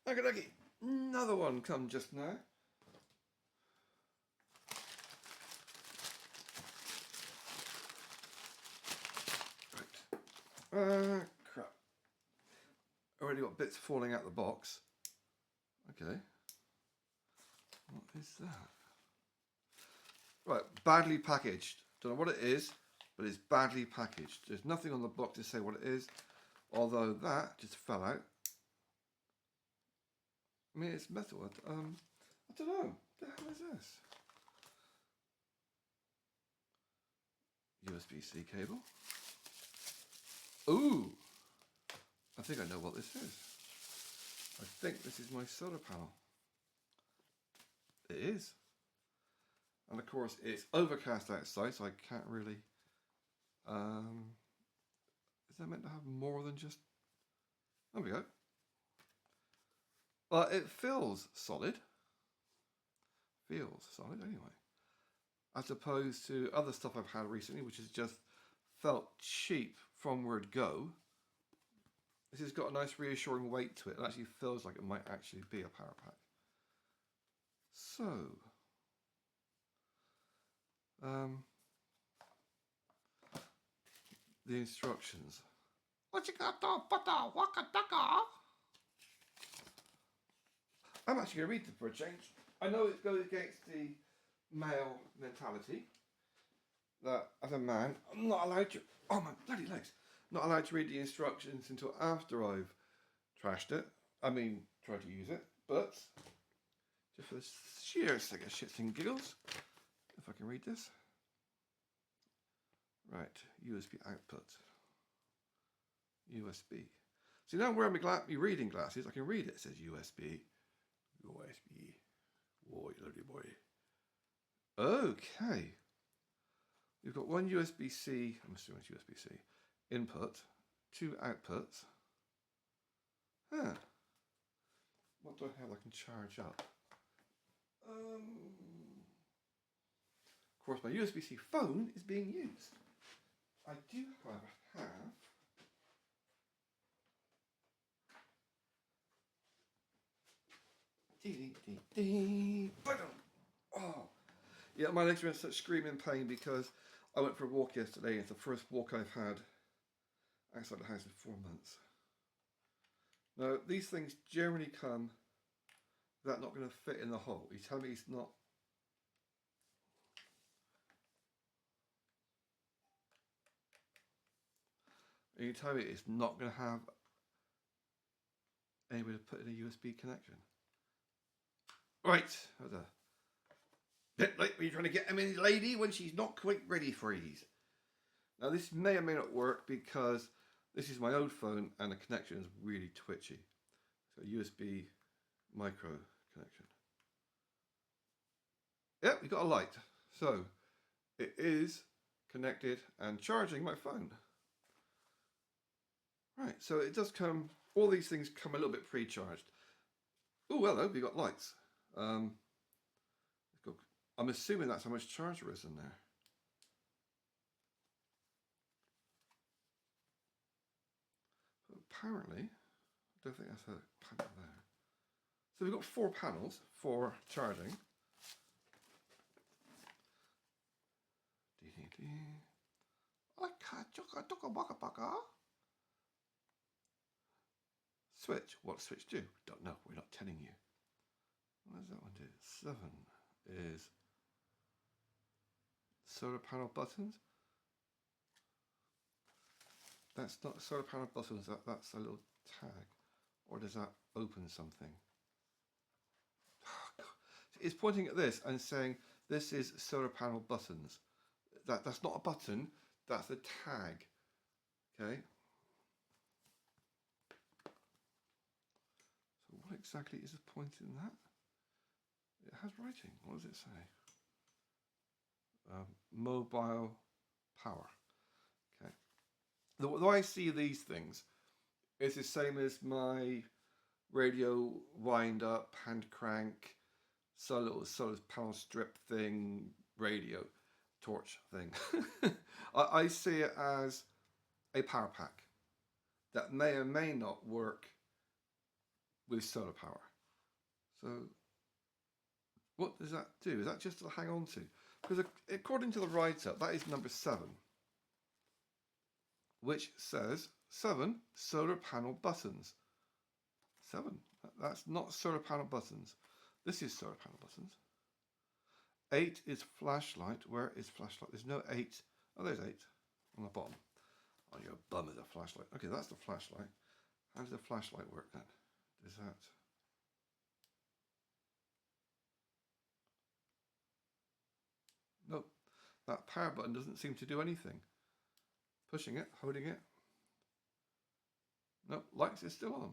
Okay, another one come just now. Right. Crap. Already got bits falling out the box. Okay. What is that? Right, badly packaged. Don't know what it is, but it's badly packaged. There's nothing on the box to say what it is, although that just fell out. I mean, it's metal. I don't know. What the hell is this? USB-C cable. Ooh! I think I know what this is. I think this is my solar panel. It is. And of course, it's overcast outside, so I can't really... is that meant to have more than just... There we go. Well, it feels solid. Feels solid anyway. As opposed to other stuff I've had recently, which has just felt cheap from word go. This has got a nice reassuring weight to it. It actually feels like it might actually be a power pack. So, the instructions. What you got to butter, waka ducka? I'm actually going to read it for a change. I know it goes against the male mentality that as a man, I'm not allowed to, oh my bloody legs, not allowed to read the instructions until after I've trashed it. I mean, tried to use it, but just for the sheer sake of shits and giggles, if I can read this. Right, USB output. USB. See, now I'm wearing my reading glasses, I can read it. It says USB. USB. Whoa, bloody boy. Okay. We've got one USB-C, I'm assuming it's USB-C, input, two outputs. Huh. What do I have I can charge up? Of course, my USB-C phone is being used. I do, however, have oh, yeah, my legs are in such screaming pain because I went for a walk yesterday. It's the first walk I've had outside the house in 4 months. Now, these things generally come that not going to fit in the hole. You tell me it's not. And you tell me it's not going to have anywhere to put in a USB connection. Right, that's a bit like when you're trying to get a mini lady when she's not quite ready for these. Now this may or may not work because this is my old phone and the connection is really twitchy. So USB micro connection. Yep, we got a light. So it is connected and charging my phone. Right, so it does come, all these things come a little bit pre-charged. Oh, hello, we got lights. I'm assuming that's how much charger is in there. But apparently, I don't think that's a panel there. So we've got 4 panels for charging. Switch. What switch do? Don't know. We're not telling you. What does that one do? 7 is solar panel buttons. That's not solar panel buttons. That's a little tag. Or does that open something? It's pointing at this and saying this is solar panel buttons. That's not a button. That's a tag. Okay. So what exactly is the point in that? It has writing. What does it say? Mobile power. Okay. The way I see these things is the same as my radio wind up, hand crank, solar panel strip thing, radio torch thing. I see it as a power pack that may or may not work with solar power. So what does that do? Is that just to hang on to? Because according to the write-up, that is number 7, which says 7 solar panel buttons. 7. That's not solar panel buttons. This is solar panel buttons. 8 is flashlight. Where is flashlight? There's no 8. Oh, there's 8 on the bottom. Oh, you're a bum as a flashlight. Okay, that's the flashlight. How does the flashlight work then? Does that... Nope. That power button doesn't seem to do anything. Pushing it, holding it. Nope, lights is still on.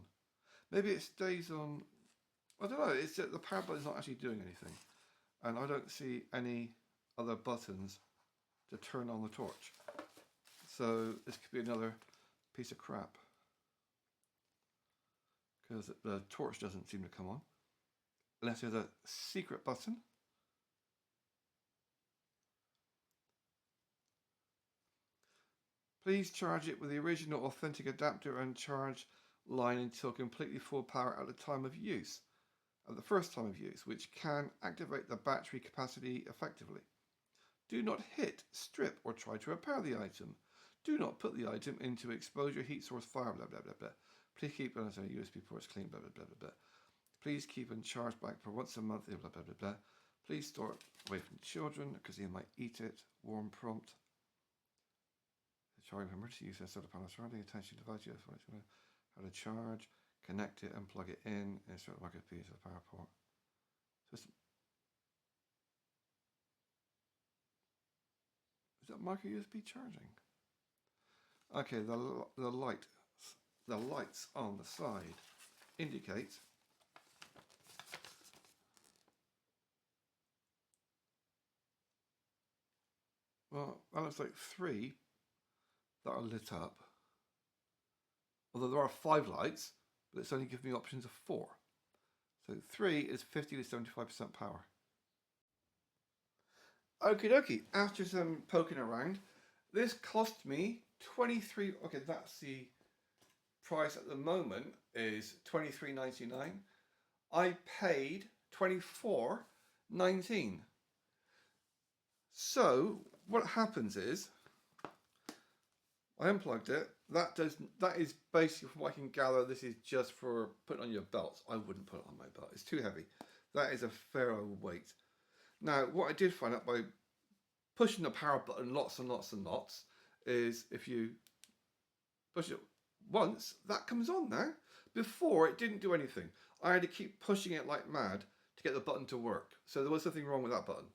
Maybe it stays on... I don't know, it's that the power button's not actually doing anything. And I don't see any other buttons to turn on the torch. So this could be another piece of crap. Because the torch doesn't seem to come on. Unless there's a secret button. Please charge it with the original authentic adapter and charge line until completely full power at the time of use. At the first time of use, which can activate the battery capacity effectively. Do not hit, strip, or try to repair the item. Do not put the item into exposure, heat source, fire, blah, blah, blah, blah. Please keep USB ports clean, blah, blah, blah, blah, blah. Please keep and charge back for once a month, blah, blah, blah, blah. Please store it away from children, because they might eat it. Warm prompt. Charging for emergency use of solar panel surrounding attention device. How to charge, connect it and plug it in, insert the micro piece of the power port. Is that micro USB charging? Okay, the lights on the side indicate well, that looks like 3 that are lit up. Although there are 5 lights, but it's only giving me options of 4. So 3 is 50 to 75% power. Okie dokie, after some poking around, this cost me 23, okay, that's the price at the moment is $23.99. I paid $24.19. So what happens is, I unplugged it. That is basically, from what I can gather, this is just for putting on your belts. I wouldn't put it on my belt. It's too heavy. That is a fair old weight. Now, what I did find out by pushing the power button lots and lots and lots is if you push it once, that comes on now. Before, it didn't do anything. I had to keep pushing it like mad to get the button to work. So there was something wrong with that button.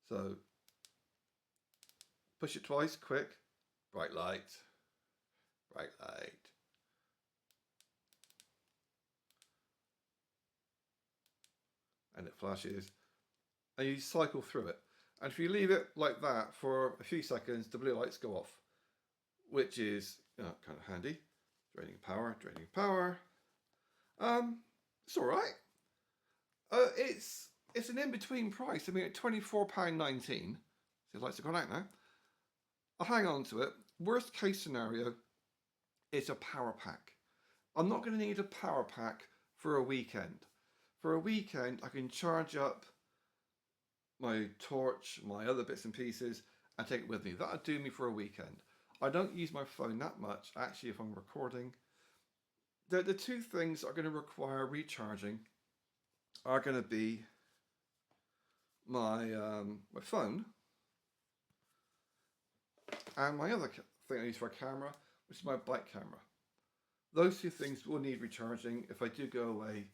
So push it twice, quick. Bright light, bright light. And it flashes. And you cycle through it. And if you leave it like that for a few seconds, the blue lights go off. Which is kind of handy. Draining power, draining power. It's alright. It's an in-between price. I mean, at £24.19. So the lights have gone out now. I'll hang on to it. Worst case scenario, it's a power pack. I'm not going to need a power pack for a weekend. For a weekend, I can charge up my torch, my other bits and pieces, and take it with me. That'll do me for a weekend. I don't use my phone that much, actually, if I'm recording. The 2 things that are going to require recharging are going to be my phone, and my other thing I use for a camera, which is my bike camera. Those 2 things will need recharging if I do go away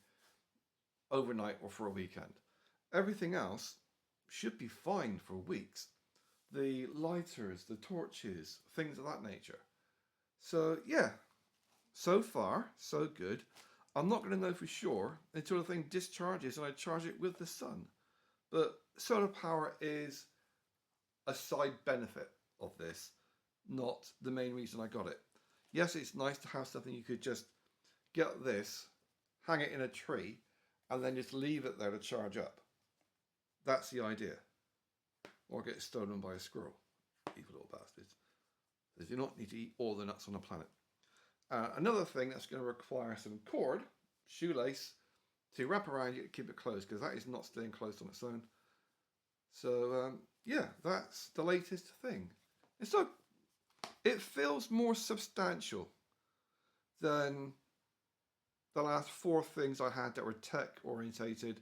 overnight or for a weekend. Everything else should be fine for weeks. The lighters, the torches, things of that nature. So yeah, so far, so good. I'm not going to know for sure until the thing discharges and I charge it with the sun. But solar power is a side benefit of this, not the main reason I got it. Yes, it's nice to have something you could just get this, hang it in a tree, and then just leave it there to charge up. That's the idea. Or get stolen by a squirrel. Evil little bastards. They do not need to eat all the nuts on the planet. Another thing that's going to require some cord shoelace to wrap around you to keep it closed, because that is not staying closed on its own. So yeah, that's the latest thing. And so it feels more substantial than the last 4 things I had that were tech orientated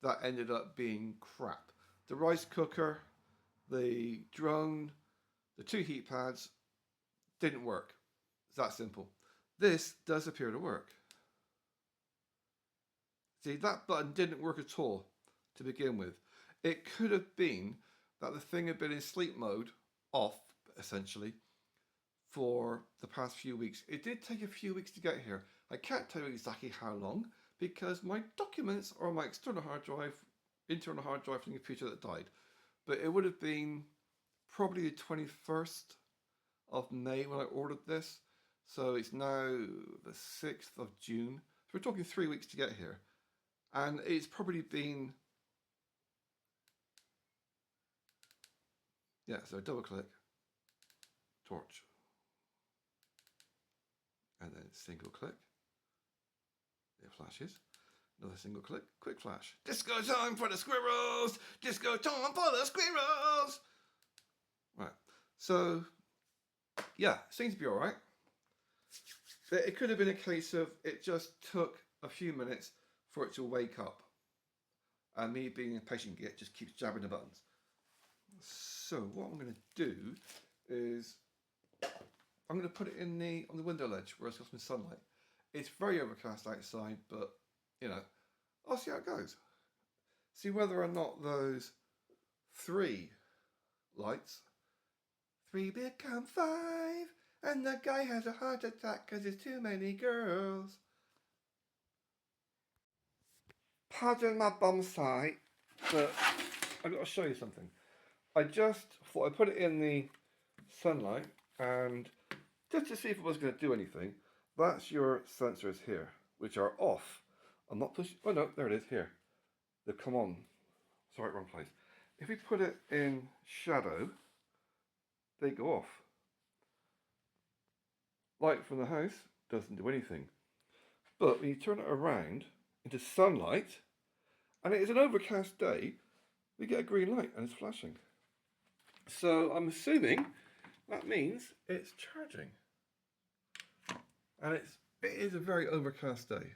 that ended up being crap. The rice cooker, the drone, the 2 heat pads didn't work. It's that simple. This does appear to work. See, that button didn't work at all to begin with. It could have been that the thing had been in sleep mode, off essentially, for the past few weeks. It did take a few weeks to get here. I can't tell you exactly how long, because my documents are on my external hard drive, internal hard drive from the computer that died. But it would have been probably the 21st of May when I ordered this. So it's now the 6th of June. So we're talking 3 weeks to get here. And it's probably been, yeah, so double click, torch, and then single click, it flashes. Another single click, quick flash. Disco time for the squirrels! Disco time for the squirrels! Right, so yeah, seems to be all right. It could have been a case of it just took a few minutes for it to wake up, and me being impatient it just keeps jabbing the buttons. So what I'm going to do is I'm going to put it in on the window ledge where it's got some sunlight. It's very overcast outside, but you know, I'll see how it goes. See whether or not those 3 lights, 3 become 5, and the guy has a heart attack because there's too many girls. Pardon my bum sight, but I've got to show you something. I just thought I'd put it in the sunlight, and just to see if it was going to do anything. That's your sensors here, which are off. I'm not pushing, oh no, there it is, here. They've come on. Sorry, wrong place. If we put it in shadow, they go off. Light from the house doesn't do anything. But when you turn it around into sunlight, and it is an overcast day, we get a green light and it's flashing. So I'm assuming that means it's charging. And it is a very overcast day.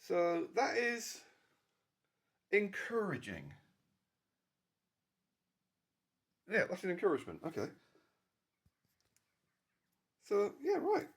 So that is encouraging. Yeah, that's an encouragement. Okay. So yeah, right.